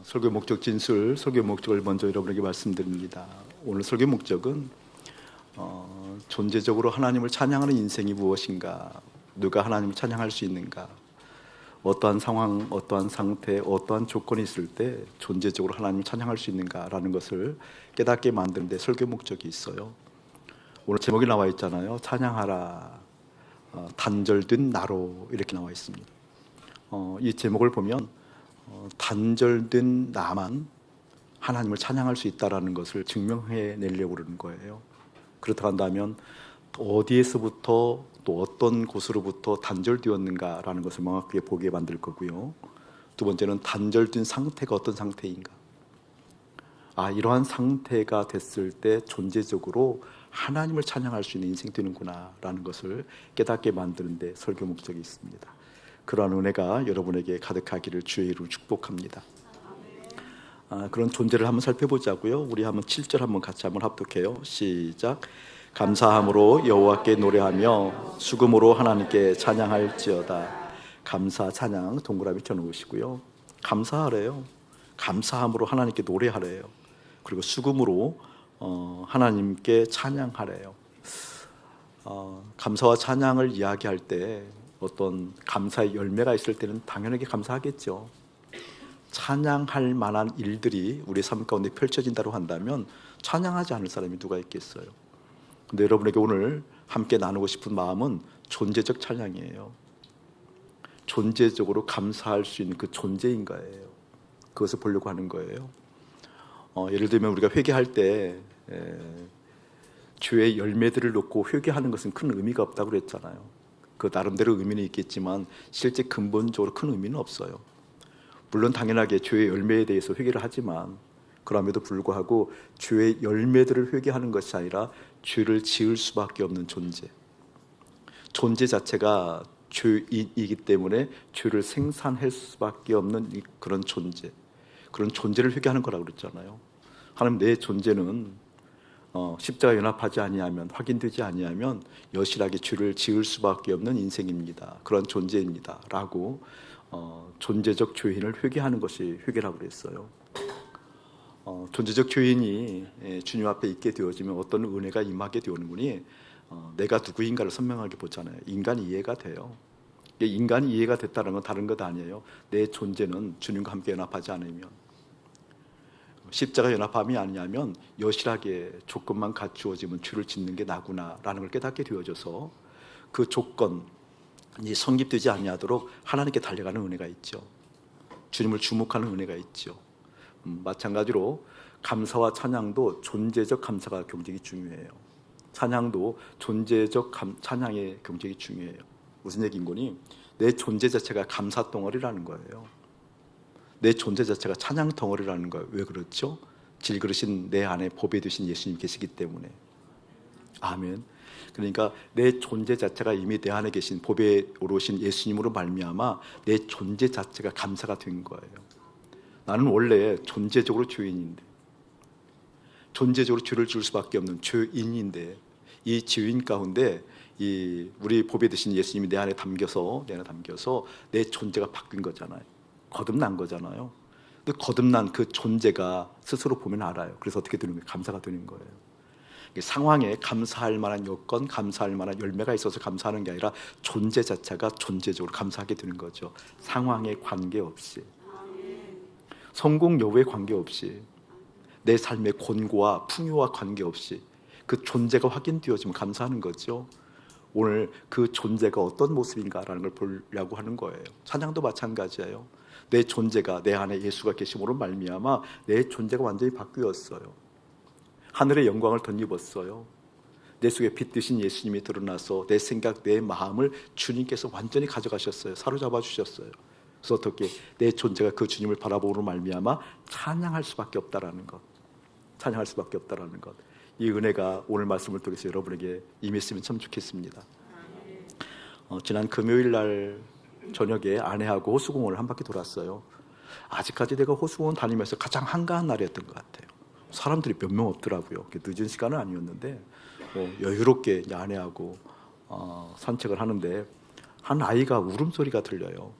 설교 목적 진술, 설교 목적을 먼저 여러분에게 말씀드립니다. 오늘 설교 목적은 존재적으로 하나님을 찬양하는 인생이 무엇인가, 누가 하나님을 찬양할 수 있는가, 어떠한 상황, 어떠한 상태, 어떠한 조건이 있을 때 존재적으로 하나님을 찬양할 수 있는가라는 것을 깨닫게 만드는 데 설교 목적이 있어요. 오늘 제목이 나와 있잖아요. 찬양하라, 단절된 나로, 이렇게 나와 있습니다. 이 제목을 보면 단절된 나만 하나님을 찬양할 수 있다는 것을 증명해 내려고 그러는 거예요. 그렇다고 한다면 어디에서부터 또 어떤 곳으로부터 단절되었는가라는 것을 명확하게 보게 만들 거고요. 두 번째는 단절된 상태가 어떤 상태인가, 이러한 상태가 됐을 때 존재적으로 하나님을 찬양할 수 있는 인생이 되는구나 라는 것을 깨닫게 만드는 데 설교 목적이 있습니다. 그러한 은혜가 여러분에게 가득하기를 주의 이름으로 축복합니다. 그런 존재를 한번 살펴보자고요. 우리 한번 7절 한번 같이 한번 합독해요. 시작. 감사함으로 여호와께 노래하며 수금으로 하나님께 찬양할지어다. 감사, 찬양 동그라미 켜놓으시고요. 감사하래요. 감사함으로 하나님께 노래하래요. 그리고 수금으로 하나님께 찬양하래요. 감사와 찬양을 이야기할 때 어떤 감사의 열매가 있을 때는 당연하게 감사하겠죠. 찬양할 만한 일들이 우리 삶 가운데 펼쳐진다고 한다면 찬양하지 않을 사람이 누가 있겠어요. 근데 여러분에게 오늘 함께 나누고 싶은 마음은 존재적 찬양이에요. 존재적으로 감사할 수 있는 그 존재인 거예요. 그것을 보려고 하는 거예요. 예를 들면 우리가 회개할 때 주의 열매들을 놓고 회개하는 것은 큰 의미가 없다고 그랬잖아요. 그 나름대로 의미는 있겠지만 실제 근본적으로 큰 의미는 없어요. 물론 당연하게 주의 열매에 대해서 회개를 하지만 그럼에도 불구하고 주의 열매들을 회개하는 것이 아니라 죄를 지을 수밖에 없는 존재 자체가 죄이기 때문에 죄를 생산할 수밖에 없는 그런 그런 존재를 회개하는 거라고 그랬잖아요. 하나님, 내 존재는 십자가 연합하지 아니하면, 확인되지 아니하면 여실하게 죄를 지을 수밖에 없는 인생입니다. 그런 존재입니다 라고 존재적 죄인을 회개하는 것이 회개라고 그랬어요. 존재적 죄인이 주님 앞에 있게 되어지면 어떤 은혜가 임하게 되오는군이 내가 누구인가를 선명하게 보잖아요. 인간이 이해가 돼요. 인간이 이해가 됐다는 건 다른 것 아니에요. 내 존재는 주님과 함께 연합하지 않으면, 십자가 연합함이 아니냐면 여실하게 조건만 갖추어지면 죄를 짓는 게 나구나라는 걸 깨닫게 되어져서 그 조건이 성립되지 아니하도록 하나님께 달려가는 은혜가 있죠. 주님을 주목하는 은혜가 있죠. 마찬가지로 감사와 찬양도 존재적 감사가 굉장히 중요해요. 찬양도 존재적 찬양의 굉장히 중요해요. 무슨 얘기인 거니? 내 존재 자체가 감사 덩어리라는 거예요. 내 존재 자체가 찬양 덩어리라는 거예요. 왜 그렇죠? 질그릇인 내 안에 보배 되신 예수님 계시기 때문에. 아멘. 그러니까 내 존재 자체가 이미 내 안에 계신 보배 오르신 예수님으로 말미암아 내 존재 자체가 감사가 된 거예요. 나는 원래 존재적으로 죄인인데, 존재적으로 죄를 지을 수밖에 없는 죄인인데, 이 죄인 가운데 우리 보배 되신 예수님이 내 안에 담겨서 내 존재가 바뀐 거잖아요. 거듭난 거잖아요. 근데 거듭난 그 존재가 스스로 보면 알아요. 그래서 어떻게 되는 거예요? 감사가 되는 거예요. 상황에 감사할 만한 여건, 감사할 만한 열매가 있어서 감사하는 게 아니라 존재 자체가 존재적으로 감사하게 되는 거죠. 상황에 관계없이, 성공 여부에 관계없이, 내 삶의 곤고와 풍요와 관계없이 그 존재가 확인되어지면 감사하는 거죠. 오늘 그 존재가 어떤 모습인가라는 걸 보려고 하는 거예요. 찬양도 마찬가지예요. 내 존재가, 내 안에 예수가 계심으로 말미암아 내 존재가 완전히 바뀌었어요. 하늘의 영광을 덧입었어요. 내 속에 빛 드신 예수님이 드러나서 내 생각, 내 마음을 주님께서 완전히 가져가셨어요. 사로잡아 주셨어요. 그래서 어떻게 내 존재가 그 주님을 바라보므로 말미암아 찬양할 수밖에 없다라는 것, 찬양할 수밖에 없다라는 것. 이 은혜가 오늘 말씀을 통해서 여러분에게 임했으면 참 좋겠습니다. 지난 금요일 날 저녁에 아내하고 호수공원을 한 바퀴 돌았어요. 아직까지 내가 호수공원 다니면서 가장 한가한 날이었던 것 같아요. 사람들이 몇 명 없더라고요. 늦은 시간은 아니었는데 여유롭게 아내하고 산책을 하는데 한 아이가 울음소리가 들려요.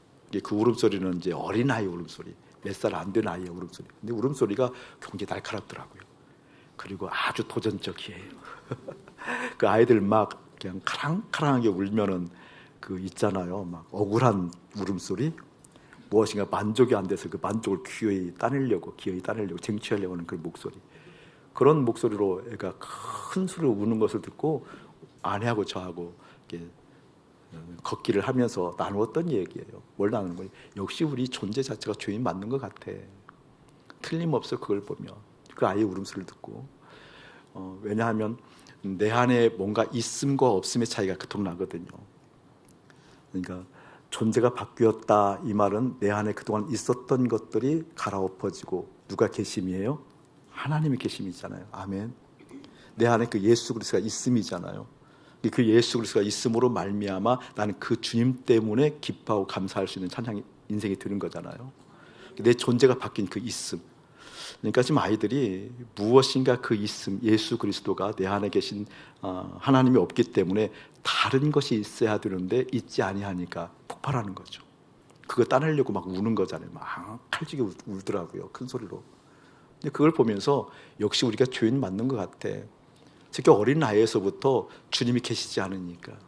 그 울음소리는 이제 어린아이 울음소리, 몇 살 안 된 아이의 울음소리. 근데 울음소리가 굉장히 날카롭더라고요. 그리고 아주 도전적이에요. 그 아이들 막 그냥 카랑카랑하게 울면은 그 있잖아요. 막 억울한 울음소리. 무엇인가 만족이 안 돼서 그 만족을 기어이 따내려고 쟁취하려고 하는 그 목소리. 그런 목소리로 애가 큰 소리로 우는 것을 듣고 아내하고 저하고 이렇게 걷기를 하면서 나누었던 얘기예요. 뭘 나누는 거예요? 역시 우리 존재 자체가 주인 맞는 것 같아. 틀림없어. 그걸 보면 그 아이의 울음소리를 듣고 왜냐하면 내 안에 뭔가 있음과 없음의 차이가 그토록 나거든요. 그러니까 존재가 바뀌었다 이 말은 내 안에 그동안 있었던 것들이 갈아엎어지고 누가 계심이에요? 하나님의 계심이잖아요. 아멘. 내 안에 그 예수 그리스도가 있음이잖아요. 그 예수 그리스도가 있음으로 말미암아 나는 그 주님 때문에 기뻐하고 감사할 수 있는 찬양이 인생이 되는 거잖아요. 내 존재가 바뀐 그 있음. 그러니까 지금 아이들이 무엇인가 그 있음, 예수 그리스도가 내 안에 계신 하나님이 없기 때문에 다른 것이 있어야 되는데 있지 아니하니까 폭발하는 거죠. 그거 따내려고 막 우는 거잖아요. 막 칼지게 울더라고요. 큰 소리로. 근데 그걸 보면서 역시 우리가 주인 맞는 것 같아. 특히 어린 나이에서부터 주님이 계시지 않으니까,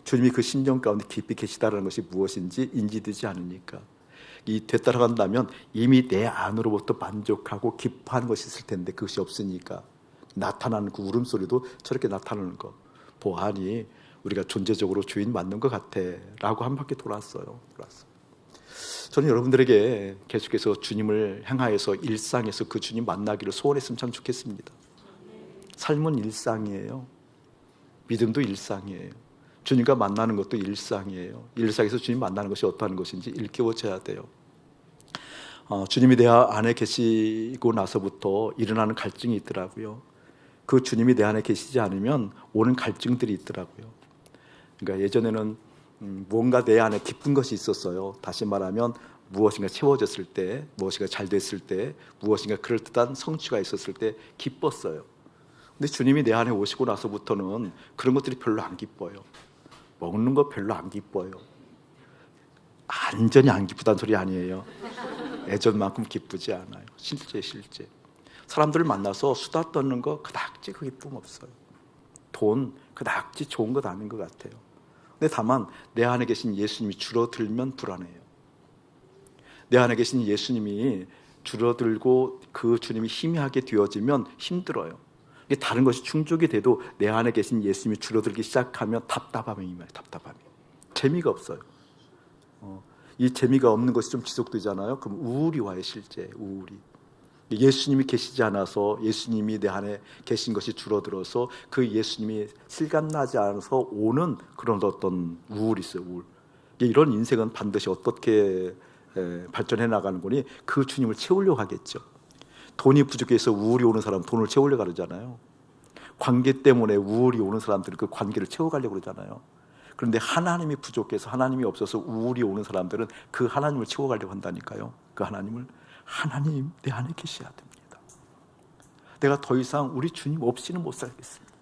주님이 그 심령 가운데 깊이 계시다는 것이 무엇인지 인지되지 않으니까, 이 되따라간다면 이미 내 안으로부터 만족하고 기뻐하는 것이 있을 텐데 그것이 없으니까 나타나는 그 울음소리도 저렇게 나타나는 거 보아니 우리가 존재적으로 주인 맞는 것 같아 라고 한 바퀴 돌았어요. 저는 여러분들에게 계속해서 주님을 향하여서 일상에서 그 주님 만나기를 소원했으면 참 좋겠습니다. 삶은 일상이에요. 믿음도 일상이에요. 주님과 만나는 것도 일상이에요. 일상에서 주님 만나는 것이 어떠한 것인지 일깨워져야 돼요. 주님이 내 안에 계시고 나서부터 일어나는 갈증이 있더라고요. 그 주님이 내 안에 계시지 않으면 오는 갈증들이 있더라고요. 그러니까 예전에는 무언가 내 안에 기쁜 것이 있었어요. 다시 말하면 무엇인가 채워졌을 때, 무엇인가 잘 됐을 때, 무엇인가 그럴듯한 성취가 있었을 때 기뻤어요. 근데 주님이 내 안에 오시고 나서부터는 그런 것들이 별로 안 기뻐요. 먹는 거 별로 안 기뻐요. 완전히 안 기쁘다는 소리 아니에요. 예전만큼 기쁘지 않아요. 실제 사람들을 만나서 수다 떠는 거 그닥지 그 기쁨 없어요. 돈 그닥지 좋은 것 아닌 것 같아요. 근데 다만 내 안에 계신 예수님이 줄어들면 불안해요. 내 안에 계신 예수님이 줄어들고 그 주님이 희미하게 되어지면 힘들어요. 다른 것이 충족이 돼도 내 안에 계신 예수님이 줄어들기 시작하면 답답함이 임해요. 답답함이. 재미가 없어요. 이 재미가 없는 것이 좀 지속되잖아요. 그럼 우울이 와요. 실제 우울이. 예수님이 계시지 않아서 예수님이 내 안에 계신 것이 줄어들어서 그 예수님이 실감나지 않아서 오는 그런 어떤 우울이 있어요. 우울. 이런 인생은 반드시 어떻게 발전해 나가는 거니? 그 주님을 채우려고 하겠죠. 돈이 부족해서 우울이 오는 사람은 돈을 채우려고 그러잖아요. 관계 때문에 우울이 오는 사람들은 그 관계를 채워가려고 그러잖아요. 그런데 하나님이 부족해서 하나님이 없어서 우울이 오는 사람들은 그 하나님을 채워가려고 한다니까요. 그 하나님 내 안에 계셔야 됩니다. 내가 더 이상 우리 주님 없이는 못 살겠습니다.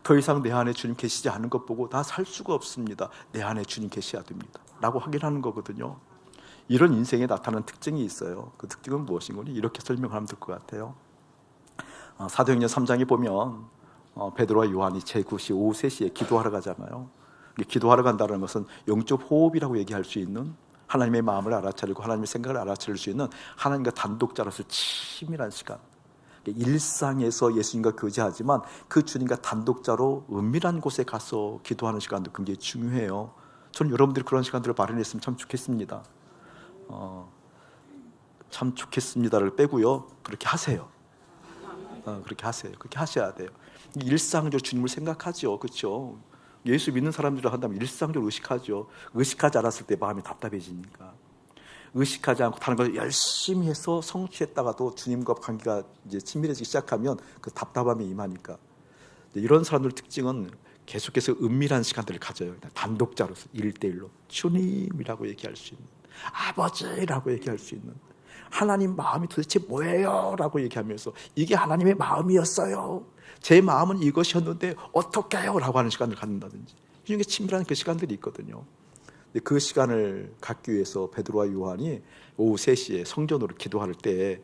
더 이상 내 안에 주님 계시지 않은 것 보고 나 살 수가 없습니다. 내 안에 주님 계셔야 됩니다 라고 확인하는 거거든요. 이런 인생에 나타나는 특징이 있어요. 그 특징은 무엇인 거니? 이렇게 설명하면 될 것 같아요. 사도행전 3장에 보면 베드로와 요한이 제9시 오후 3시에 기도하러 가잖아요. 기도하러 간다는 것은 영적 호흡이라고 얘기할 수 있는, 하나님의 마음을 알아차리고 하나님의 생각을 알아차릴 수 있는 하나님과 단독자로서 치밀한 시간. 일상에서 예수님과 교제하지만 그 주님과 단독자로 은밀한 곳에 가서 기도하는 시간도 굉장히 중요해요. 저는 여러분들이 그런 시간들을 마련했으면 참 좋겠습니다. 참 좋겠습니다를 빼고요. 그렇게 하세요. 그렇게 하세요. 그렇게 하셔야 돼요. 일상적으로 주님을 생각하죠. 그렇죠? 예수 믿는 사람들을 한다면 일상적으로 의식하죠. 의식하지 않았을 때 마음이 답답해지니까. 의식하지 않고 다른 걸 열심히 해서 성취했다가도 주님과 관계가 이제 친밀해지기 시작하면 그 답답함이 임하니까. 이런 사람들의 특징은 계속해서 은밀한 시간들을 가져요. 단독자로서 1대1로 주님이라고 얘기할 수 있는, 아버지라고 얘기할 수 있는, 하나님 마음이 도대체 뭐예요? 라고 얘기하면서 이게 하나님의 마음이었어요. 제 마음은 이것이었는데 어떻게 해요? 라고 하는 시간을 갖는다든지, 이런 게 친밀한 그 시간들이 있거든요. 그 시간을 갖기 위해서 베드로와 요한이 오후 3시에 성전으로 기도할 때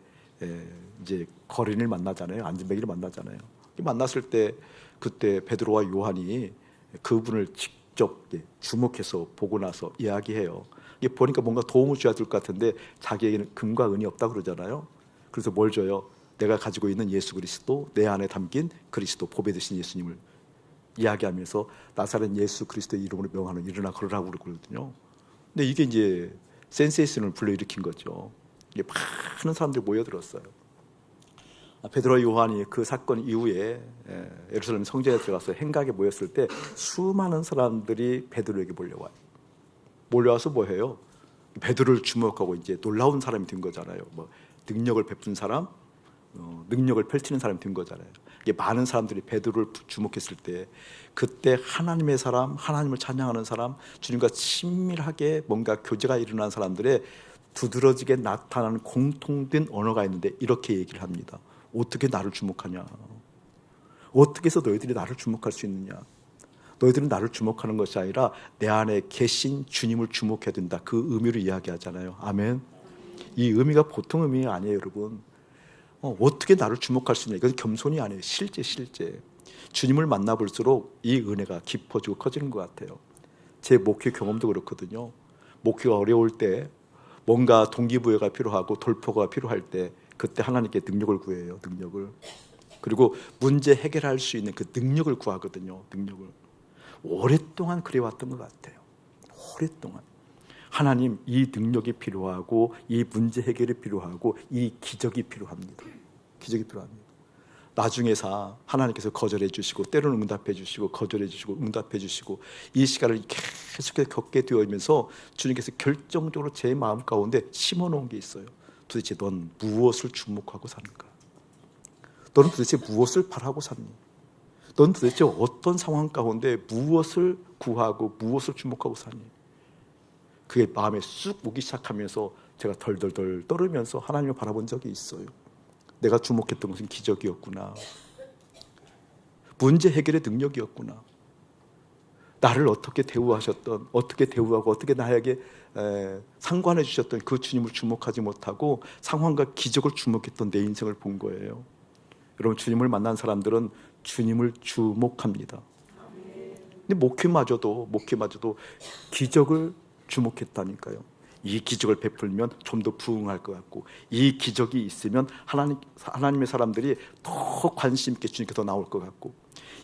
이제 거린을 만나잖아요. 안진뱅이를 만나잖아요. 만났을 때 그때 베드로와 요한이 그분을 직접 주목해서 보고 나서 이야기해요. 이게 보니까 뭔가 도움을 줘야 될 것 같은데 자기에게는 금과 은이 없다 그러잖아요. 그래서 뭘 줘요? 내가 가지고 있는 예수 그리스도, 내 안에 담긴 그리스도, 보배 되신 예수님을 이야기하면서 나사렛 예수 그리스도의 이름으로 명하는 일어나 걸으라고 그러거든요. 근데 이게 이제 센세이션을 불러일으킨 거죠. 이게 많은 사람들이 모여들었어요. 베드로와 요한이 그 사건 이후에 예루살렘 성전에 들어가서 행각에 모였을 때 수많은 사람들이 베드로에게 몰려와요. 몰려와서 뭐 해요? 베드로를 주목하고 이제 놀라운 사람이 된 거잖아요. 뭐 능력을 베푼 사람, 능력을 펼치는 사람이 된 거잖아요. 이게 많은 사람들이 베드로를 주목했을 때 그때 하나님의 사람, 하나님을 찬양하는 사람, 주님과 친밀하게 뭔가 교제가 일어난 사람들의 두드러지게 나타나는 공통된 언어가 있는데 이렇게 얘기를 합니다. 어떻게 나를 주목하냐? 어떻게 해서 너희들이 나를 주목할 수 있느냐? 너희들은 나를 주목하는 것이 아니라 내 안에 계신 주님을 주목해야 된다. 그 의미를 이야기하잖아요. 아멘. 이 의미가 보통 의미 아니에요, 여러분. 어떻게 나를 주목할 수 있냐? 이건 겸손이 아니에요. 실제. 주님을 만나볼수록 이 은혜가 깊어지고 커지는 것 같아요. 제 목회 경험도 그렇거든요. 목회가 어려울 때 뭔가 동기부여가 필요하고 돌포가 필요할 때 그때 하나님께 능력을 구해요. 능력을. 그리고 문제 해결할 수 있는 그 능력을 구하거든요. 능력을. 오랫동안 그래왔던 것 같아요. 오랫동안. 하나님, 이 능력이 필요하고 이 문제 해결이 필요하고 이 기적이 필요합니다. 기적이 필요합니다. 나중에서 하나님께서 거절해 주시고 때로는 응답해 주시고 거절해 주시고 응답해 주시고 이 시간을 계속해서 겪게 되어지면서 주님께서 결정적으로 제 마음 가운데 심어놓은 게 있어요. 도대체 넌 무엇을 주목하고 사는가? 너는 도대체 무엇을 바라고 사니? 넌 도대체 어떤 상황 가운데 무엇을 구하고 무엇을 주목하고 사니? 그게 마음에 쑥 오기 시작하면서 제가 덜덜덜 떨으면서 하나님을 바라본 적이 있어요. 내가 주목했던 것은 기적이었구나. 문제 해결의 능력이었구나. 나를 어떻게 대우하셨던, 어떻게 대우하고 어떻게 나에게 상관해 주셨던 그 주님을 주목하지 못하고 상황과 기적을 주목했던 내 인생을 본 거예요. 여러분, 주님을 만난 사람들은 주님을 주목합니다. 근데 목회마저도 기적을 주목했다니까요. 이 기적을 베풀면 좀 더 부응할 것 같고 이 기적이 있으면 하나님의 사람들이 더 관심 있게 주님께 더 나올 것 같고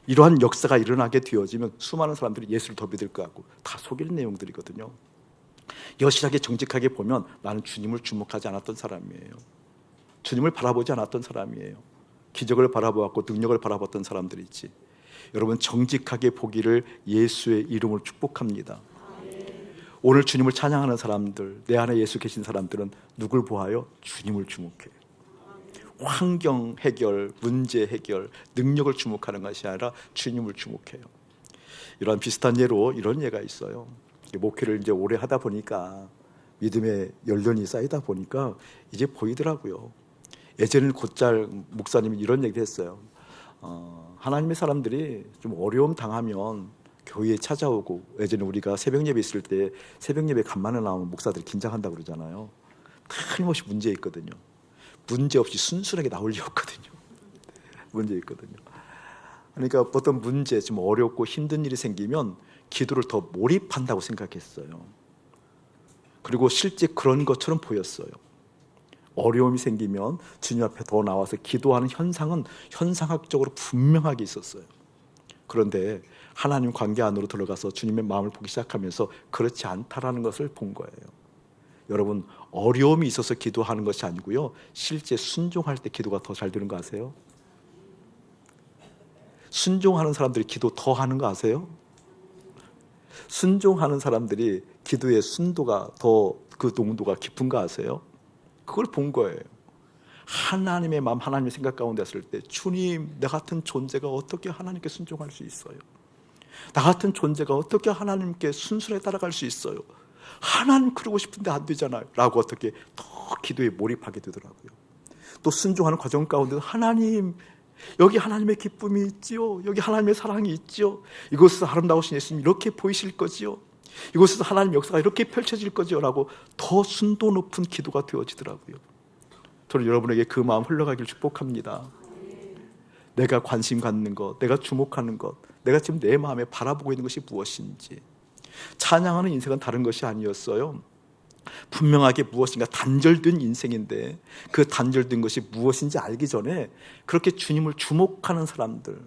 이러한 역사가 일어나게 되어지면 수많은 사람들이 예수를 더 믿을 것 같고 다 속일 내용들이거든요. 여실하게 정직하게 보면 나는 주님을 주목하지 않았던 사람이에요. 주님을 바라보지 않았던 사람이에요. 기적을 바라보았고 능력을 바라봤던 사람들이지. 여러분, 정직하게 보기를 예수의 이름으로 축복합니다. 오늘 주님을 찬양하는 사람들, 내 안에 예수 계신 사람들은 누굴 보아요? 주님을 주목해요. 환경 해결, 문제 해결, 능력을 주목하는 것이 아니라 주님을 주목해요. 이런 비슷한 예로 이런 예가 있어요. 목회를 이제 오래 하다 보니까 믿음의 연륜이 쌓이다 보니까 이제 보이더라고요. 예전에는 곧잘 목사님이 이런 얘기를 했어요. 하나님의 사람들이 좀 어려움 당하면 교회에 찾아오고, 예전에 우리가 새벽 예배 있을 때 새벽 예배 간만에 나오면 목사들이 긴장한다고 그러잖아요. 틀림없이 문제 있거든요. 문제 없이 순순하게 나올 리 없거든요. 문제 있거든요. 그러니까 어떤 문제, 좀 어렵고 힘든 일이 생기면 기도를 더 몰입한다고 생각했어요. 그리고 실제 그런 것처럼 보였어요. 어려움이 생기면 주님 앞에 더 나와서 기도하는 현상은 현상학적으로 분명하게 있었어요. 그런데 하나님 관계 안으로 들어가서 주님의 마음을 보기 시작하면서 그렇지 않다라는 것을 본 거예요. 여러분, 어려움이 있어서 기도하는 것이 아니고요, 실제 순종할 때 기도가 더 잘 되는 거 아세요? 순종하는 사람들이 기도 더 하는 거 아세요? 순종하는 사람들이 기도의 순도가 더, 그 농도가 깊은 거 아세요? 그걸 본 거예요. 하나님의 마음, 하나님의 생각 가운데 있을 때 주님, 나 같은 존재가 어떻게 하나님께 순종할 수 있어요? 나 같은 존재가 어떻게 하나님께 순순하게 따라갈 수 있어요? 하나님 그러고 싶은데 안 되잖아요 라고 어떻게 더 기도에 몰입하게 되더라고요. 또 순종하는 과정 가운데 하나님, 여기 하나님의 기쁨이 있지요, 여기 하나님의 사랑이 있지요, 이곳에서 아름다우신 예수님 이렇게 보이실 거지요, 이곳에서 하나님 역사가 이렇게 펼쳐질 거지라고 더 순도 높은 기도가 되어지더라고요. 저는 여러분에게 그 마음 흘러가길 축복합니다. 내가 관심 갖는 것, 내가 주목하는 것, 내가 지금 내 마음에 바라보고 있는 것이 무엇인지. 찬양하는 인생은 다른 것이 아니었어요. 분명하게 무엇인가 단절된 인생인데 그 단절된 것이 무엇인지 알기 전에 그렇게 주님을 주목하는 사람들,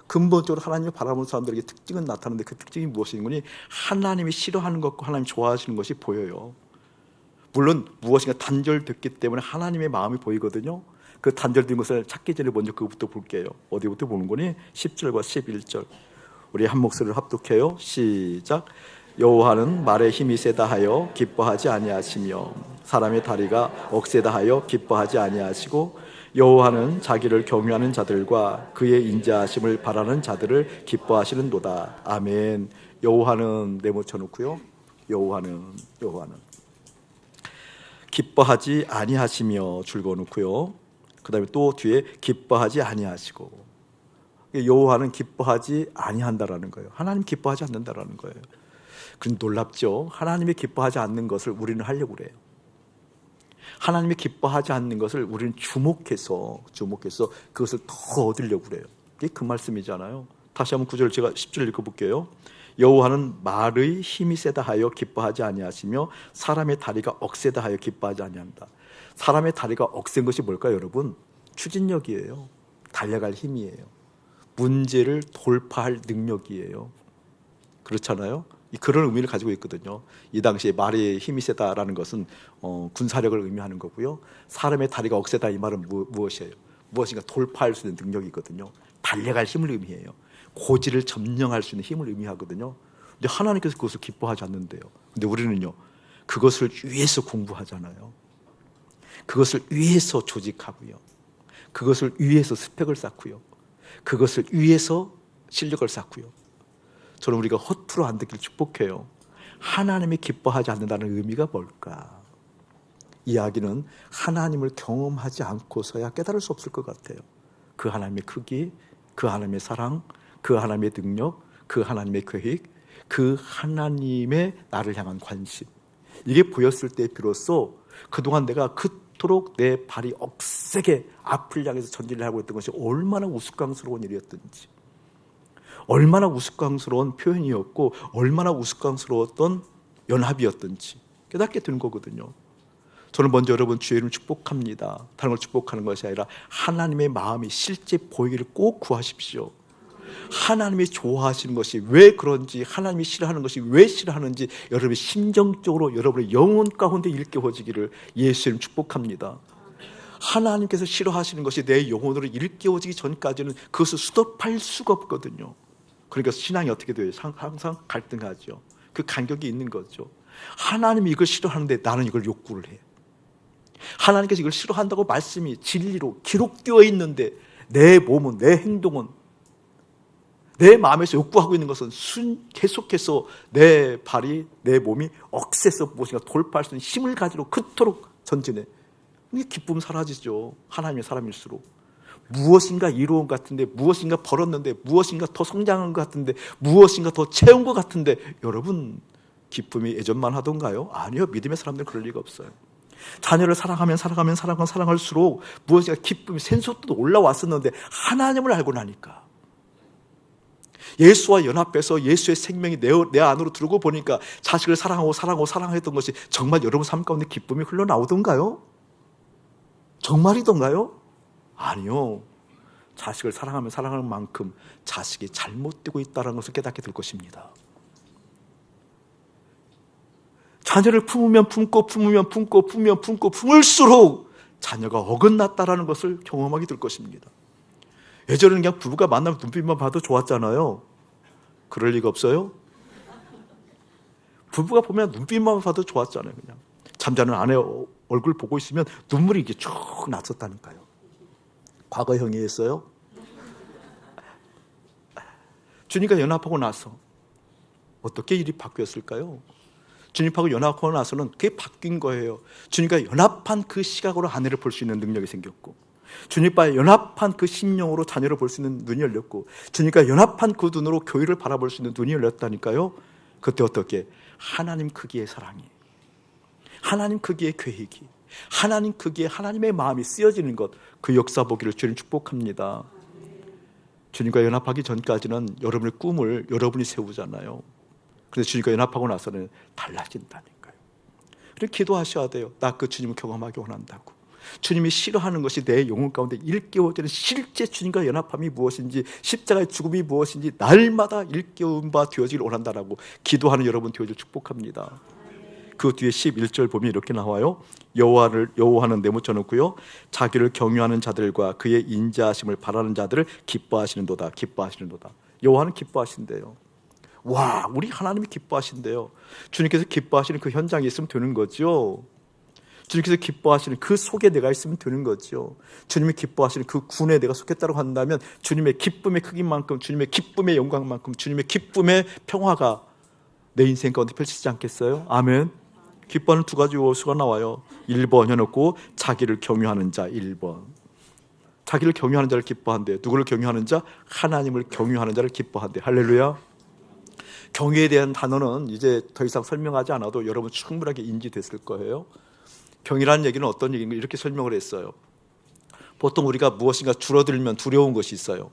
근본적으로 하나님을 바라보는 사람들에게 특징은 나타나는데 그 특징이 무엇이니 하나님이 싫어하는 것과 하나님이 좋아하시는 것이 보여요. 물론 무엇인가 단절됐기 때문에 하나님의 마음이 보이거든요. 그 단절된 것을 찾기 전에 먼저 그것부터 볼게요. 어디부터 보는 거니? 10절과 11절 우리 한 목소리를 합독해요. 시작. 여호와는 말에 힘이 세다 하여 기뻐하지 아니하시며 사람의 다리가 억세다 하여 기뻐하지 아니하시고 여호와는 자기를 경외하는 자들과 그의 인자하심을 바라는 자들을 기뻐하시는도다. 아멘. 여호와는 내모쳐놓고요. 여호와는 기뻐하지 아니하시며 줄거놓고요. 그 다음에 또 뒤에 기뻐하지 아니하시고. 여호와는 기뻐하지 아니한다라는 거예요. 하나님 기뻐하지 않는다라는 거예요. 그럼 놀랍죠. 하나님이 기뻐하지 않는 것을 우리는 하려고 그래요. 하나님이 기뻐하지 않는 것을 우리는 주목해서 그것을 더 얻으려고 그래요. 이게 그 말씀이잖아요. 다시 한번 9절 제가 10절 읽어볼게요. 여호와는 말의 힘이 세다 하여 기뻐하지 아니하시며 사람의 다리가 억세다 하여 기뻐하지 아니한다. 사람의 다리가 억센 것이 뭘까요, 여러분? 추진력이에요. 달려갈 힘이에요. 문제를 돌파할 능력이에요. 그렇잖아요. 그런 의미를 가지고 있거든요. 이 당시에 말의 힘이 세다라는 것은 군사력을 의미하는 거고요. 사람의 다리가 억세다 이 말은 무엇이에요? 무엇인가 돌파할 수 있는 능력이거든요. 달려갈 힘을 의미해요. 고지를 점령할 수 있는 힘을 의미하거든요. 근데 하나님께서 그것을 기뻐하지 않는데요. 근데 우리는요, 그것을 위해서 공부하잖아요. 그것을 위해서 조직하고요. 그것을 위해서 스펙을 쌓고요. 그것을 위해서 실력을 쌓고요. 저는 우리가 허투루 안 듣길 축복해요. 하나님이 기뻐하지 않는다는 의미가 뭘까? 이야기는 하나님을 경험하지 않고서야 깨달을 수 없을 것 같아요. 그 하나님의 크기, 그 하나님의 사랑, 그 하나님의 능력, 그 하나님의 계획, 그 하나님의 나를 향한 관심. 이게 보였을 때 비로소 그동안 내가 그토록 내 발이 억세게 앞을 향해서 전진을 하고 있던 것이 얼마나 우스꽝스러운 일이었든지, 얼마나 우스꽝스러운 표현이었고 얼마나 우스꽝스러웠던 연합이었던지 깨닫게 되는 거거든요. 저는 먼저 여러분 주의 이름 축복합니다. 다른 걸 축복하는 것이 아니라 하나님의 마음이 실제 보이기를 꼭 구하십시오. 하나님이 좋아하시는 것이 왜 그런지, 하나님이 싫어하는 것이 왜 싫어하는지 여러분의 심정적으로 여러분의 영혼 가운데 일깨워지기를 예수 이름 축복합니다. 하나님께서 싫어하시는 것이 내 영혼으로 일깨워지기 전까지는 그것을 수습할 수가 없거든요. 그러니까 신앙이 어떻게 돼요? 항상 갈등하죠. 그 간격이 있는 거죠. 하나님이 이걸 싫어하는데 나는 이걸 욕구를 해. 하나님께서 이걸 싫어한다고 말씀이 진리로 기록되어 있는데 내 몸은, 내 행동은, 내 마음에서 욕구하고 있는 것은 계속해서 내 발이, 내 몸이 억세서 무엇인가 돌파할 수 있는 힘을 가지고 그토록 전진해. 이게 기쁨 사라지죠. 하나님의 사람일수록. 무엇인가 이루은 것 같은데, 무엇인가 벌었는데, 무엇인가 더 성장한 것 같은데, 무엇인가 더 채운 것 같은데, 여러분 기쁨이 예전만 하던가요? 아니요. 믿음의 사람들은 그럴 리가 없어요. 자녀를 사랑하면 사랑할수록 무엇인가 기쁨이 샘솟도 올라왔었는데 하나님을 알고 나니까, 예수와 연합해서 예수의 생명이 내 안으로 들어오고 보니까 자식을 사랑했던 것이 정말 여러분 삶 가운데 기쁨이 흘러나오던가요? 정말이던가요? 아니요. 자식을 사랑하면 사랑하는 만큼 자식이 잘못되고 있다는 것을 깨닫게 될 것입니다. 자녀를 품으면 품을수록 자녀가 어긋났다는 것을 경험하게 될 것입니다. 예전에는 그냥 부부가 만나면 눈빛만 봐도 좋았잖아요. 그럴 리가 없어요? 부부가 보면 눈빛만 봐도 좋았잖아요. 그냥 잠자는 아내 얼굴 보고 있으면 눈물이 이렇게 쭉 났었다니까요. 과거형이 했어요. 주님과 연합하고 나서 어떻게 일이 바뀌었을까요? 주님하고 연합하고 나서는 그게 바뀐 거예요. 주님과 연합한 그 시각으로 아내를 볼 수 있는 능력이 생겼고, 주님과 연합한 그 심령으로 자녀를 볼 수 있는 눈이 열렸고, 주님과 연합한 그 눈으로 교회를 바라볼 수 있는 눈이 열렸다니까요. 그때 어떻게? 하나님 크기의 사랑이, 하나님 크기의 계획이, 하나님 크기의 하나님의 마음이 쓰여지는 것, 그 역사 보기를 주님 축복합니다. 주님과 연합하기 전까지는 여러분의 꿈을 여러분이 세우잖아요. 그런데 주님과 연합하고 나서는 달라진다니까요. 그래서 기도하셔야 돼요. 나 그 주님을 경험하기 원한다고. 주님이 싫어하는 것이 내 영혼 가운데 일깨워지는 실제 주님과 연합함이 무엇인지, 십자가의 죽음이 무엇인지 날마다 일깨운 바 되어지길 원한다라고 기도하는 여러분 되어질 축복합니다. 그 뒤에 11절 보면 이렇게 나와요. 여호와는 내모쳐 놓고요, 자기를 경유하는 자들과 그의 인자하심을 바라는 자들을 기뻐하시는도다. 기뻐하시는도다. 여호와는 기뻐하신대요. 와, 우리 하나님이 기뻐하신대요. 주님께서 기뻐하시는 그 현장에 있으면 되는 거죠. 주님께서 기뻐하시는 그 속에 내가 있으면 되는 거죠. 주님이 기뻐하시는 그 군에 내가 속했다고 한다면 주님의 기쁨의 크기만큼, 주님의 기쁨의 영광만큼, 주님의 기쁨의 평화가 내 인생 가운데 펼치지 않겠어요? 아멘. 기뻐하는 두 가지 요소가 나와요. 1번 해놓고 자기를 경유하는 자. 1번 자기를 경유하는 자를 기뻐한대요. 누구를 경유하는 자? 하나님을 경유하는 자를 기뻐한대요. 할렐루야. 경유에 대한 단어는 이제 더 이상 설명하지 않아도 여러분 충분하게 인지됐을 거예요. 경이라는 얘기는 어떤 얘기인가 이렇게 설명을 했어요. 보통 우리가 무엇인가 줄어들면 두려운 것이 있어요.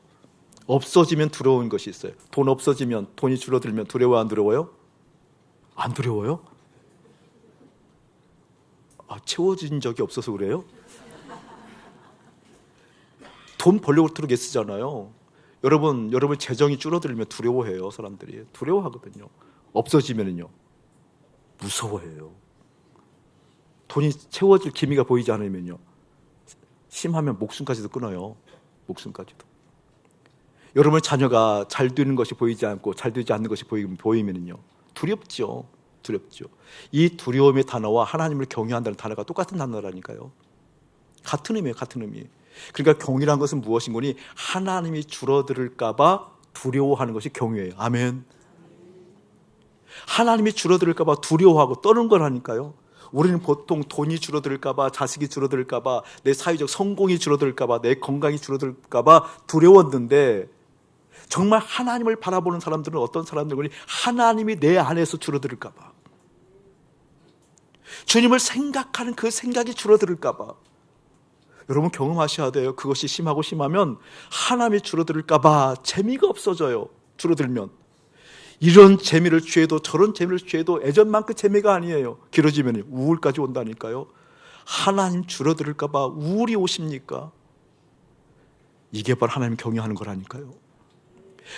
없어지면 두려운 것이 있어요. 돈 없어지면, 돈이 줄어들면 두려워 안 두려워요? 안 두려워요? 채워진 적이 없어서 그래요? 돈 벌려고 그렇게 쓰잖아요. 여러분 재정이 줄어들면 두려워해요. 사람들이 두려워하거든요. 없어지면은요 무서워해요. 돈이 채워질 기미가 보이지 않으면요, 심하면 목숨까지도 끊어요. 목숨까지도. 여러분의 자녀가 잘 되는 것이 보이지 않고 잘 되지 않는 것이 보이면요 두렵죠. 두렵죠. 이 두려움의 단어와 하나님을 경외한다는 단어가 똑같은 단어라니까요. 같은 의미예요. 같은 의미. 그러니까 경이란 것은 무엇인 거니? 하나님이 줄어들까 봐 두려워하는 것이 경외예요. 아멘. 하나님이 줄어들까 봐 두려워하고 떠는 거라니까요. 우리는 보통 돈이 줄어들까 봐, 자식이 줄어들까 봐, 내 사회적 성공이 줄어들까 봐, 내 건강이 줄어들까 봐 두려웠는데, 정말 하나님을 바라보는 사람들은 어떤 사람들이 하나님이 내 안에서 줄어들까 봐, 주님을 생각하는 그 생각이 줄어들까 봐. 여러분 경험하셔야 돼요. 그것이 심하고 심하면 하나님이 줄어들까 봐 재미가 없어져요. 줄어들면. 이런 재미를 취해도 저런 재미를 취해도 예전만큼 재미가 아니에요. 길어지면 우울까지 온다니까요. 하나님 줄어들까 봐 우울이 오십니까? 이게 바로 하나님 경외하는 거라니까요.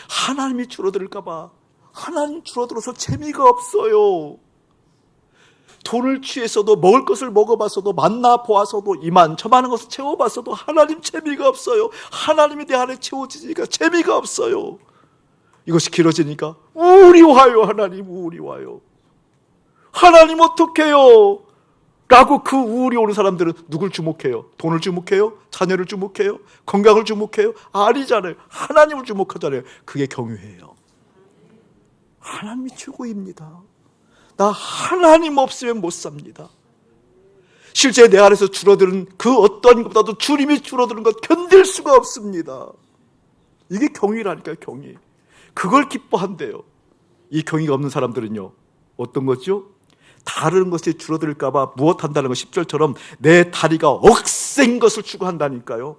하나님이 줄어들까 봐, 하나님 줄어들어서 재미가 없어요. 돈을 취해서도, 먹을 것을 먹어봤어도, 만나보아서도, 이만저만한 것을 채워봤어도 하나님 재미가 없어요. 하나님이 내 안에 채워지니까 재미가 없어요. 이것이 길어지니까 우울이 와요. 하나님 우울이 와요. 하나님 어떡해요? 라고 그 우울이 오는 사람들은 누굴 주목해요? 돈을 주목해요? 자녀를 주목해요? 건강을 주목해요? 아니잖아요. 하나님을 주목하잖아요. 그게 경외예요. 하나님이 최고입니다. 나 하나님 없으면 못 삽니다. 실제 내 안에서 줄어드는 그 어떤 것보다도 주님이 줄어드는 것 견딜 수가 없습니다. 이게 경외라니까요. 경외. 그걸 기뻐한대요. 이 경외가 없는 사람들은요 어떤 거죠? 다른 것이 줄어들까 봐 무엇한다는 거 10절처럼 내 다리가 억센 것을 추구한다니까요.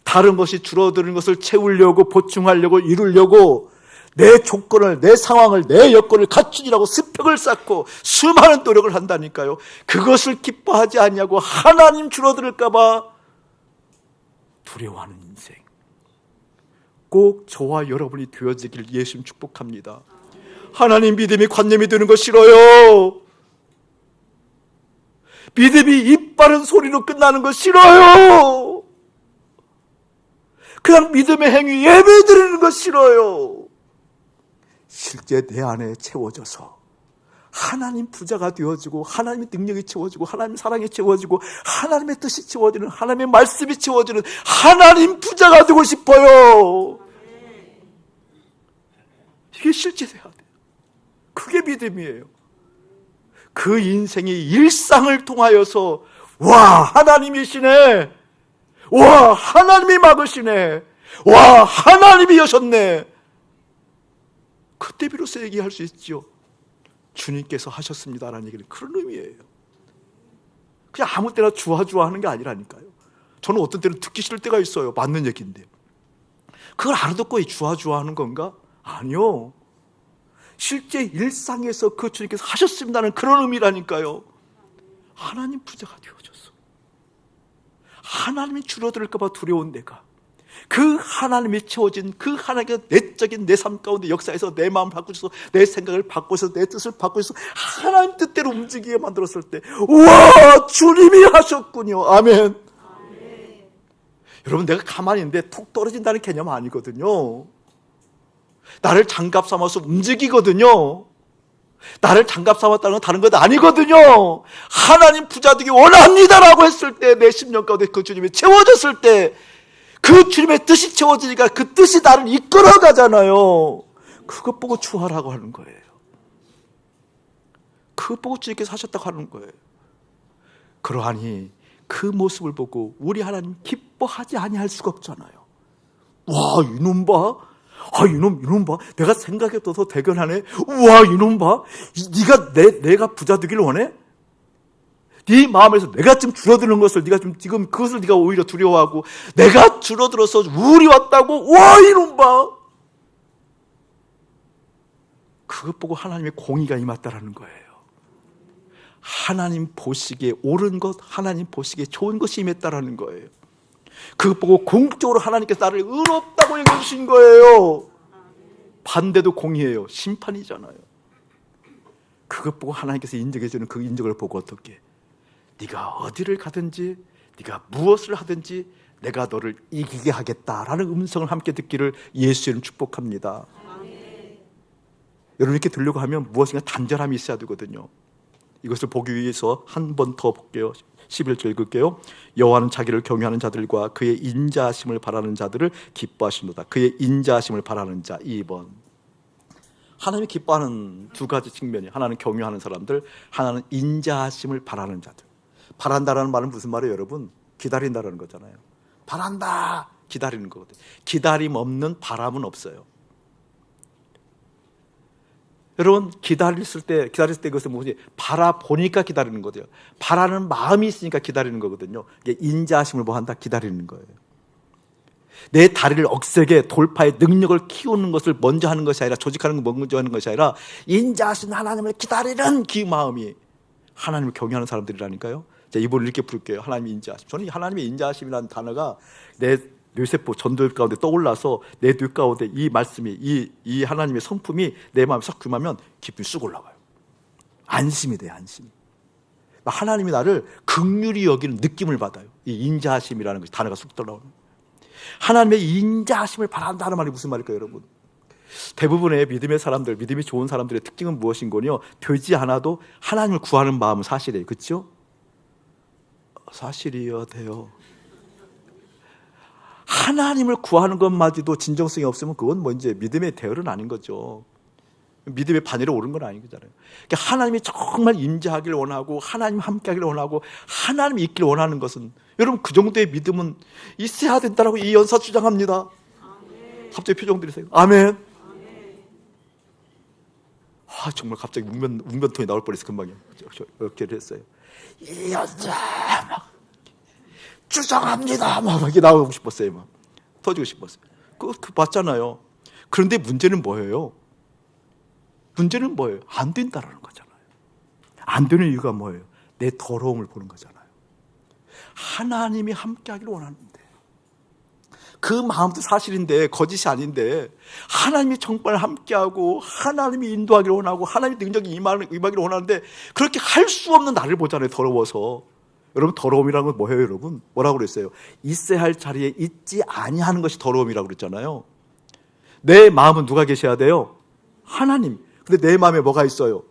다른 것이 줄어드는 것을 채우려고, 보충하려고, 이루려고 내 조건을, 내 상황을, 내 여건을 갖추기라고 스펙을 쌓고 수많은 노력을 한다니까요. 그것을 기뻐하지 않냐고 하나님 줄어들까 봐 두려워하는 인생. 꼭 저와 여러분이 되어지길 예수님 축복합니다. 하나님 믿음이 관념이 되는 거 싫어요. 믿음이 입 바른 소리로 끝나는 거 싫어요. 그냥 믿음의 행위, 예배 드리는 거 싫어요. 실제 내 안에 채워져서 하나님 부자가 되어지고, 하나님의 능력이 채워지고, 하나님의 사랑이 채워지고, 하나님의 뜻이 채워지는, 하나님의 말씀이 채워지는 하나님 부자가 되고 싶어요. 이게 실제 돼야 돼요. 그게 믿음이에요. 그 인생이 일상을 통하여서 와 하나님이시네, 와 하나님이 막으시네, 와 하나님이 여셨네, 그때 비로소 얘기할 수 있죠. 주님께서 하셨습니다라는 얘기는 그런 의미예요. 그냥 아무 때나 주하는 게 아니라니까요. 저는 어떤 때는 듣기 싫을 때가 있어요. 맞는 얘기인데. 그걸 알아듣고 주하는 건가? 아니요. 실제 일상에서 그 주님께서 하셨습니다는 그런 의미라니까요. 하나님 부자가 되어졌어. 하나님이 줄어들까 봐 두려운 내가 그 하나님이 채워진 그 하나님의 내적인 내 삶 가운데 역사에서 내 마음을 바꾸셔서 내 생각을 바꾸셔서 내 뜻을 바꾸셔서 하나님 뜻대로 움직이게 만들었을 때 우와 주님이 하셨군요. 아멘. 여러분 내가 가만히 있는데 톡 떨어진다는 개념 아니거든요. 나를 장갑 삼아서 움직이거든요. 나를 장갑 삼았다는 건 다른 것 아니거든요. 하나님 부자 되기 원합니다라고 했을 때 내 심령 가운데 그 주님이 채워졌을 때 그 주님의 뜻이 채워지니까 그 뜻이 나를 이끌어 가잖아요. 그것 보고 주하라고 하는 거예요. 그것 보고 주님께서 하셨다고 하는 거예요. 그러하니 그 모습을 보고 우리 하나님 기뻐하지 아니할 수가 없잖아요. 와 이놈 봐. 이놈 봐. 내가 생각해도 더 대견하네. 우와 이놈 봐. 내가 부자 되길 원해? 네 마음에서 내가 지금 줄어드는 것을 네가 지금 그것을 네가 오히려 두려워하고 내가 줄어들어서 우울이 왔다고 와 이놈 봐. 그것 보고 하나님의 공의가 임했다라는 거예요. 하나님 보시기에 옳은 것, 하나님 보시기에 좋은 것이 임했다라는 거예요. 그것 보고 궁극적으로 하나님께서 나를 의롭다고 여겨주신 거예요. 반대도 공의예요. 심판이잖아요. 그것 보고 하나님께서 인정해주는 그 인정을 보고 어떻게 네가 어디를 가든지 네가 무엇을 하든지 내가 너를 이기게 하겠다라는 음성을 함께 듣기를 예수님 축복합니다. 여러분 이렇게 들려고 하면 무엇인가 단절함이 있어야 되거든요. 이것을 보기 위해서 한 번 더 볼게요. 11절 읽을게요. 여호와는 자기를 경외하는 자들과 그의 인자하심을 바라는 자들을 기뻐하시노다. 그의 인자하심을 바라는 자. 2번 하나님이 기뻐하는 두 가지 측면이 하나는 경외하는 사람들, 하나는 인자하심을 바라는 자들. 바란다라는 말은 무슨 말이에요 여러분? 기다린다라는 거잖아요. 바란다 기다리는 거거든요. 기다림 없는 바람은 없어요. 여러분 기다렸을 때 그것은 뭐지? 바라보니까 기다리는 거죠. 바라는 마음이 있으니까 기다리는 거거든요. 이게 인자하심을 뭐 한다? 기다리는 거예요. 내 다리를 억세게 돌파의 능력을 키우는 것을 먼저 하는 것이 아니라 조직하는 걸 먼저 하는 것이 아니라 인자하신 하나님을 기다리는 그 마음이 하나님을 경외하는 사람들이라니까요. 자, 이번에 이렇게 부를게요. 하나님의 인자하심. 저는 하나님의 인자하심이라는 단어가 내 뇌세포 전도엽 가운데 떠올라서 내 뇌 가운데 이 말씀이 이 하나님의 성품이 내 마음에 싹 귀마면 기쁨이 쑥 올라가요. 안심이 돼요. 안심이. 하나님이 나를 긍휼히 여기는 느낌을 받아요. 이 인자하심이라는 것이 단어가 쑥 떠나오는 하나님의 인자하심을 바란다는 말이 무슨 말일까요 여러분? 대부분의 믿음의 사람들, 믿음이 좋은 사람들의 특징은 무엇인거요? 되지 않아도 하나님을 구하는 마음은 사실이에요. 그렇죠? 사실이어야 돼요. 하나님을 구하는 것마저도 진정성이 없으면 그건 뭐 이제 믿음의 대열은 아닌 거죠. 믿음의 반열에 오른 건 아닌 거잖아요. 그러니까 하나님이 정말 임재하기를 원하고 하나님 함께하기를 원하고 하나님이 있기를 원하는 것은 여러분 그 정도의 믿음은 있어야 된다라고 이 연사 주장합니다. 갑자기 표정 들으세요. 아멘. 정말 갑자기 웅변통이 나올 뻔했어. 금방요. 어깨를 했어요. 이 연사 막 주장합니다. 막 이렇게 나오고 싶었어요. 막 터지고 싶었어요. 그거 봤잖아요. 그런데 문제는 뭐예요? 문제는 뭐예요? 안 된다라는 거잖아요. 안 되는 이유가 뭐예요? 내 더러움을 보는 거잖아요. 하나님이 함께하기를 원하는데 그 마음도 사실인데 거짓이 아닌데 하나님이 정말 함께하고 하나님이 인도하기를 원하고 하나님의 능력이 임하기를 원하는데 그렇게 할 수 없는 나를 보잖아요. 더러워서. 여러분 더러움이라는 건 뭐예요 여러분? 뭐라고 그랬어요? 있어야 할 자리에 있지 아니하는 것이 더러움이라고 그랬잖아요. 내 마음은 누가 계셔야 돼요? 하나님. 근데 내 마음에 뭐가 있어요?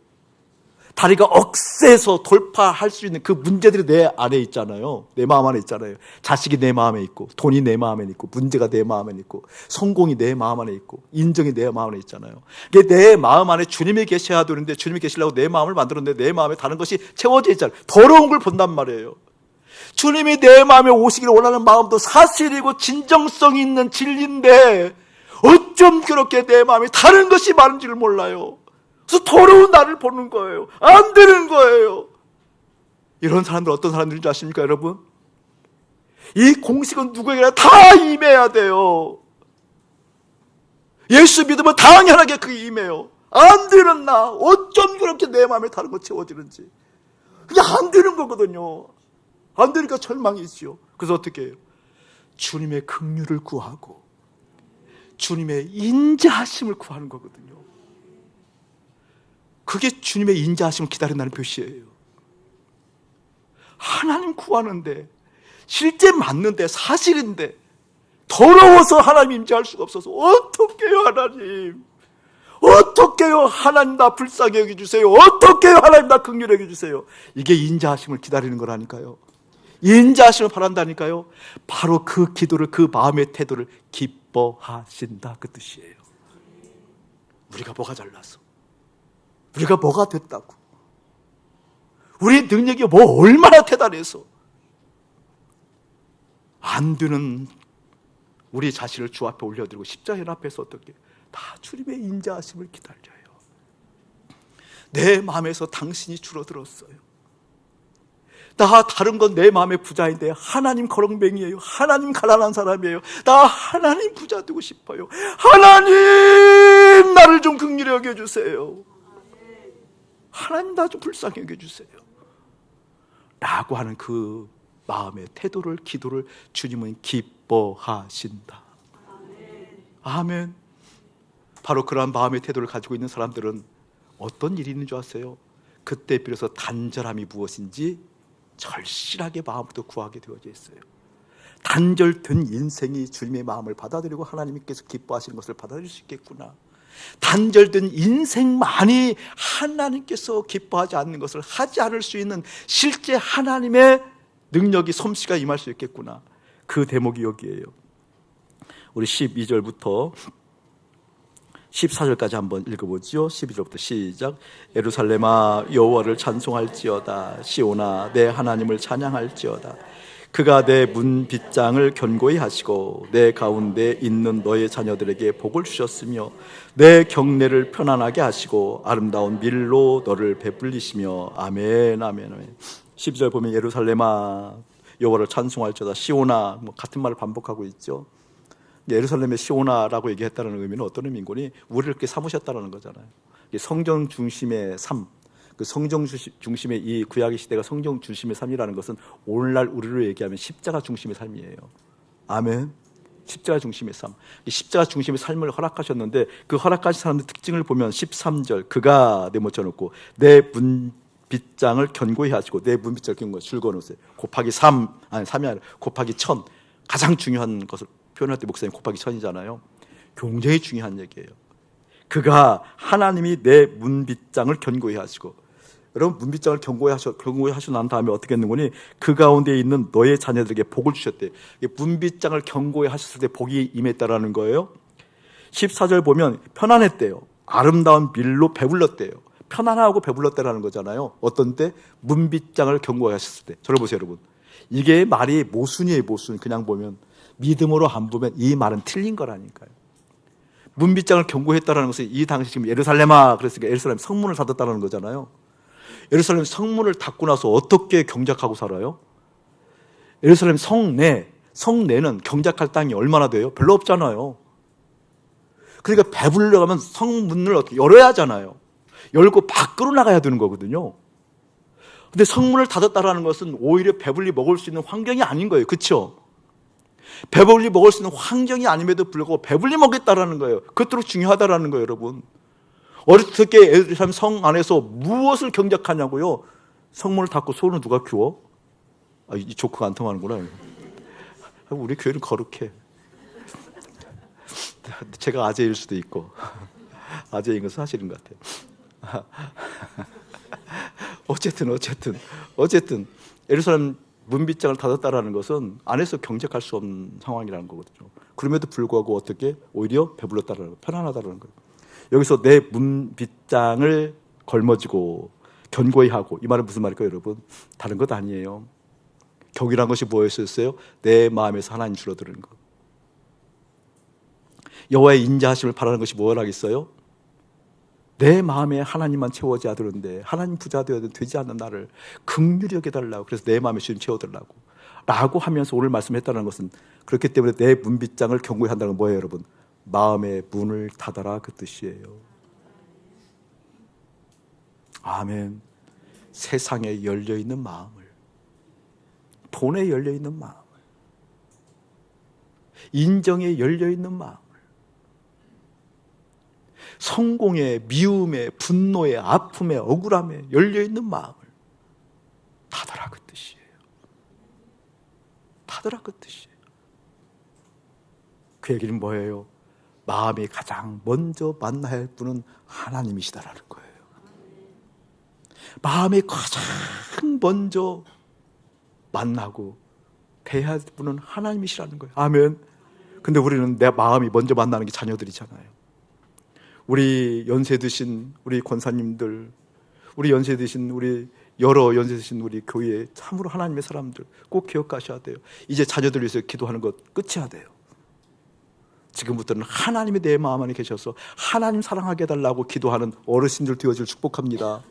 다리가 억세서 돌파할 수 있는 그 문제들이 내 안에 있잖아요. 내 마음 안에 있잖아요. 자식이 내 마음에 있고 돈이 내 마음에 있고 문제가 내 마음에 있고 성공이 내 마음 안에 있고 인정이 내 마음 안에 있잖아요. 이게 내 마음 안에 주님이 계셔야 되는데 주님이 계시려고 내 마음을 만들었는데 내 마음에 다른 것이 채워져 있잖아요. 더러운 걸 본단 말이에요. 주님이 내 마음에 오시기를 원하는 마음도 사실이고 진정성이 있는 진리인데 어쩜 그렇게 내 마음에 다른 것이 많은지를 몰라요. 그래서 더러운 나를 보는 거예요. 안 되는 거예요. 이런 사람들 어떤 사람들인 줄 아십니까, 여러분? 이 공식은 누구에게나 다 임해야 돼요. 예수 믿으면 당연하게 그게 임해요. 안 되는 나, 어쩜 그렇게 내 마음에 다른 거 채워지는지. 그게 안 되는 거거든요. 안 되니까 절망이지요. 그래서 어떻게 해요? 주님의 긍휼을 구하고 주님의 인자하심을 구하는 거거든요. 그게 주님의 인자하심을 기다린다는 표시예요. 하나님 구하는데, 실제 맞는데, 사실인데 더러워서 하나님 임재할 수가 없어서 어떡해요 하나님, 어떡해요 하나님, 나 불쌍히 여겨주세요, 어떡해요 하나님, 나 긍휼히 여겨주세요. 이게 인자하심을 기다리는 거라니까요. 인자하심을 바란다니까요. 바로 그 기도를, 그 마음의 태도를 기뻐하신다, 그 뜻이에요. 우리가 뭐가 잘나서, 우리가 뭐가 됐다고, 우리 능력이 뭐 얼마나 대단해서 안 되는 우리 자신을 주 앞에 올려드리고 십자가 앞에서 어떻게 다 주님의 인자하심을 기다려요. 내 마음에서 당신이 줄어들었어요. 나 다른 건 내 마음의 부자인데 하나님 거렁뱅이에요. 하나님 가난한 사람이에요. 나 하나님 부자 되고 싶어요. 하나님 나를 좀 긍휼히 여겨주세요. 하나님 나 좀 불쌍히 여겨주세요 라고 하는 그 마음의 태도를, 기도를 주님은 기뻐하신다. 아멘. 바로 그러한 마음의 태도를 가지고 있는 사람들은 어떤 일이 있는 줄 아세요? 그때 비로소 단절함이 무엇인지 절실하게 마음부터 구하게 되어져 있어요. 단절된 인생이 주님의 마음을 받아들이고 하나님께서 기뻐하시는 것을 받아들일 수 있겠구나. 단절된 인생만이 하나님께서 기뻐하지 않는 것을 하지 않을 수 있는 실제 하나님의 능력이, 솜씨가 임할 수 있겠구나. 그 대목이 여기에요. 우리 12절부터 14절까지 한번 읽어보지요. 12절부터 시작. 예루살렘아 여호와를 찬송할지어다. 시온아 내 하나님을 찬양할지어다. 그가 내 문 빗장을 견고히 하시고 내 가운데 있는 너의 자녀들에게 복을 주셨으며 내 경내를 편안하게 하시고 아름다운 밀로 너를 베풀리시며. 아멘 아멘 아멘. 12절 보면 예루살렘아 여호와를 찬송할지어다. 시온아, 뭐 같은 말을 반복하고 있죠. 예루살렘의 시온아라고 얘기했다는 의미는 어떤 의미인거니? 우리를 이렇게 삼으셨다는 거잖아요. 성경 중심의 삶, 그 성경 중심의 이 구약의 시대가 성경 중심의 삶이라는 것은 오늘날 우리로 얘기하면 십자가 중심의 삶이에요. 아멘. 십자가 중심의 삶, 십자가 중심의 삶을 허락하셨는데 그 허락하신 사람의 특징을 보면 13절 그가 내모쳐놓고 내 문빗장을 견고히 하시고, 내 문빗장을 견고히 줄거놓으세요. 곱하기 3, 아니 3이 아니라 곱하기 1000, 가장 중요한 것을 표현할 때 목사님 곱하기 1000이잖아요. 굉장히 중요한 얘기예요. 그가, 하나님이 내 문빗장을 견고히 하시고, 여러분 문빗장을 견고히 하시고 난 다음에 어떻게 했는 거니? 그 가운데 있는 너의 자녀들에게 복을 주셨대. 문빗장을 견고히 하셨을 때 복이 임했다라는 거예요. 14절 보면 편안했대요. 아름다운 밀로 배불렀대요. 편안하고 배불렀다라는 거잖아요. 어떤 때? 문빗장을 견고히 하셨을 때. 저를 보세요 여러분. 이게 말이 모순이에요. 모순. 그냥 보면, 믿음으로 안 보면 이 말은 틀린 거라니까요. 문빗장을 견고했다라는 것은 이 당시 지금 예루살렘아 그랬으니까 예루살렘 성문을 닫았다는 거잖아요. 예루살렘 성문을 닫고 나서 어떻게 경작하고 살아요? 예루살렘 성내는 경작할 땅이 얼마나 돼요? 별로 없잖아요. 그러니까 배불러가면 성문을 어떻게 열어야 하잖아요. 열고 밖으로 나가야 되는 거거든요. 근데 성문을 닫았다라는 것은 오히려 배불리 먹을 수 있는 환경이 아닌 거예요. 그렇죠? 배불리 먹을 수 있는 환경이 아님에도 불구하고 배불리 먹겠다라는 거예요. 그토록 중요하다라는 거예요, 여러분. 어떻게 예루살렘 성 안에서 무엇을 경작하냐고요? 성문을 닫고 소는 누가 키워? 이 조크가 안 통하는구나. 우리 교회는 거룩해. 제가 아재일 수도 있고 아재인 건 사실인 것 같아요. 어쨌든 예루살렘 문빗장을 닫았다라는 것은 안에서 경작할 수 없는 상황이라는 거거든요. 그럼에도 불구하고 어떻게 오히려 배불렀다라는 거예요. 편안하다라는 거예요. 여기서 내 문빗장을 걸머지고 견고히 하고, 이 말은 무슨 말일까요, 여러분? 다른 것 아니에요. 격이란 것이 뭐였어요? 내 마음에서 하나님 줄어드는 것. 여호와의 인자하심을 바라는 것이 뭐라겠어요? 내 마음에 하나님만 채워져야 되는데 하나님 부자 되지 않는 나를 긍휼히 여겨달라고, 그래서 내 마음에 주님 채워달라고 라고 하면서 오늘 말씀했다는 것은, 그렇기 때문에 내 문빗장을 견고히 한다는 건 뭐예요 여러분? 마음의 문을 닫아라, 그 뜻이에요. 아멘. 세상에 열려있는 마음을, 돈에 열려있는 마음을, 인정에 열려있는 마음을, 성공에, 미움에, 분노에, 아픔에, 억울함에 열려있는 마음을 닫아라, 그 뜻이에요. 닫아라, 그 뜻이에요. 그 얘기는 뭐예요? 마음이 가장 먼저 만나야 할 분은 하나님이시다라는 거예요. 마음이 가장 먼저 만나고 대해야 할 분은 하나님이시라는 거예요. 아멘. 근데 우리는 내 마음이 먼저 만나는 게 자녀들이잖아요. 우리 연세 드신 우리 권사님들, 우리 연세 드신 우리 여러 연세 드신 우리 교회 참으로 하나님의 사람들 꼭 기억하셔야 돼요. 이제 자녀들 위해서 기도하는 것 끝이야 돼요. 지금부터는 하나님이 내 마음 안에 계셔서 하나님 사랑하게 해달라고 기도하는 어르신들 되어질 축복합니다.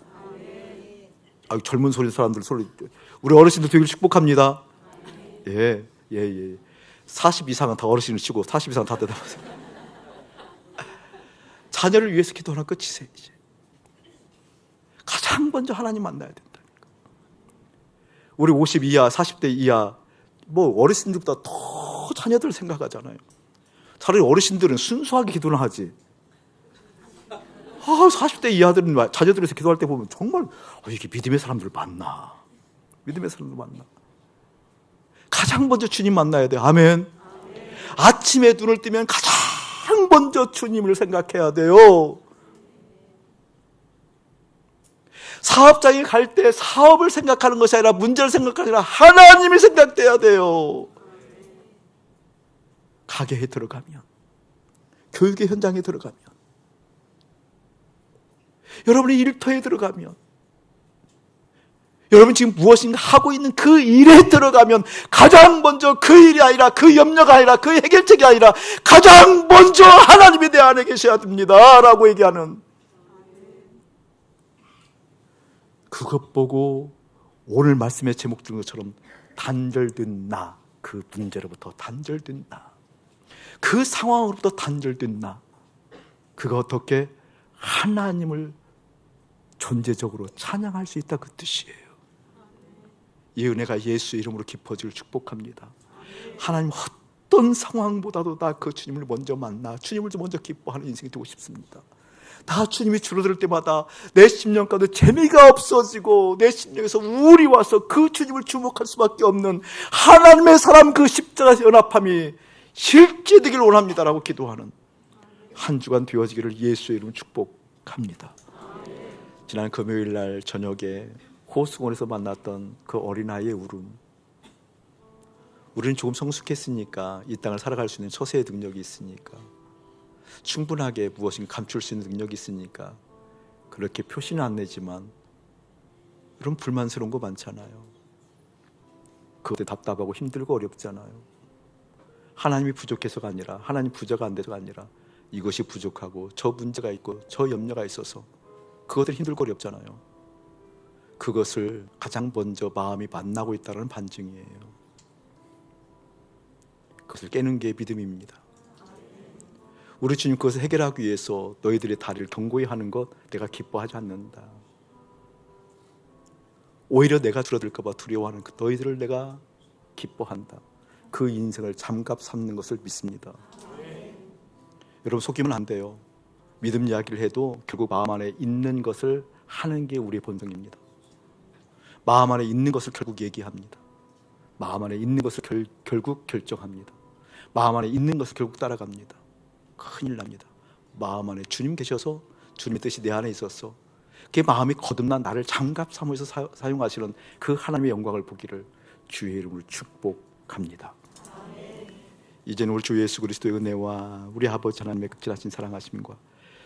젊은 소리 사람들 소리, 우리 어르신들 되길 축복합니다. 예. 40 이상은 다 어르신을 치고 40 이상은 다 대답하세요. 자녀를 위해서 기도하는 끝이세요. 이제 가장 먼저 하나님 만나야 된다니까. 우리 50 이하, 40대 이하, 뭐 어르신들보다 더 자녀들 생각하잖아요. 차라리 어르신들은 순수하게 기도는 하지. 40대 이하들은 자녀들에서 기도할 때 보면 정말 이게 믿음의 사람들 만나. 믿음의 사람들 만나. 가장 먼저 주님 만나야 돼요. 아멘. 아침에 눈을 뜨면 가장 먼저 주님을 생각해야 돼요. 사업장에 갈 때 사업을 생각하는 것이 아니라 문제를 생각하는 게 아니라 하나님이 생각돼야 돼요. 가게에 들어가면, 교육의 현장에 들어가면, 여러분의 일터에 들어가면, 여러분 지금 무엇인가 하고 있는 그 일에 들어가면 가장 먼저 그 일이 아니라, 그 염려가 아니라, 그 해결책이 아니라 가장 먼저 하나님이 내 안에 계셔야 됩니다 라고 얘기하는, 그것 보고 오늘 말씀의 제목 든 것처럼 단절된 나, 그 문제로부터 단절된 나, 그 상황으로부터 단절된 나, 그거 어떻게 하나님을 존재적으로 찬양할 수 있다, 그 뜻이에요. 이 은혜가 예수 이름으로 깊어지길 축복합니다. 하나님 어떤 상황보다도 나 그 주님을 먼저 만나 주님을 먼저 기뻐하는 인생이 되고 싶습니다. 나 주님이 줄어들 때마다 내 심령 가운데 재미가 없어지고 내 심령에서 우울이 와서 그 주님을 주목할 수밖에 없는 하나님의 사람, 그 십자가 연합함이 실제되기를 원합니다라고 기도하는 한 주간 되어지기를 예수의 이름으로 축복합니다. 지난 금요일 날 저녁에 호수공원에서 만났던 그 어린아이의 울음, 우리는 조금 성숙했으니까 이 땅을 살아갈 수 있는 처세의 능력이 있으니까, 충분하게 무엇인가 감출 수 있는 능력이 있으니까 그렇게 표시는 안 내지만 이런 불만스러운 거 많잖아요. 그것도 답답하고 힘들고 어렵잖아요. 하나님이 부족해서가 아니라, 하나님 부자가 안 돼서가 아니라 이것이 부족하고 저 문제가 있고 저 염려가 있어서 그것들이 힘들고 어렵잖아요. 그것을 가장 먼저 마음이 만나고 있다는 반증이에요. 그것을 깨는 게 믿음입니다. 우리 주님 그것을 해결하기 위해서 너희들의 다리를 견고히 하는 것 내가 기뻐하지 않는다. 오히려 내가 줄어들까 봐 두려워하는 그 너희들을 내가 기뻐한다. 그 인생을 장갑 삼는 것을 믿습니다. 여러분 속이면 안 돼요. 믿음 이야기를 해도 결국 마음 안에 있는 것을 하는 게 우리의 본성입니다. 마음 안에 있는 것을 결국 얘기합니다. 마음 안에 있는 것을 결국 결정합니다. 마음 안에 있는 것을 결국 따라갑니다. 큰일 납니다. 마음 안에 주님 계셔서 주님의 뜻이 내 안에 있어서 그 마음이 거듭난 나를 장갑 삼으셔서 사용하시는 그 하나님의 영광을 보기를 주의 이름으로 축복합니다. 이제는 우리 주 예수 그리스도의 은혜와 우리 아버지 하나님의 극진하신 사랑하심과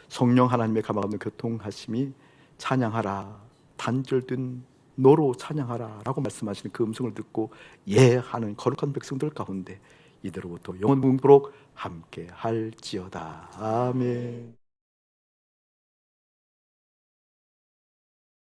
성령 하나님의 가망 없는 교통하심이 찬양하라, 단절된 너로 찬양하라 라고 말씀하시는 그 음성을 듣고 예하는 거룩한 백성들 가운데 이대로부터 영원무궁토록 함께 할지어다. 아멘.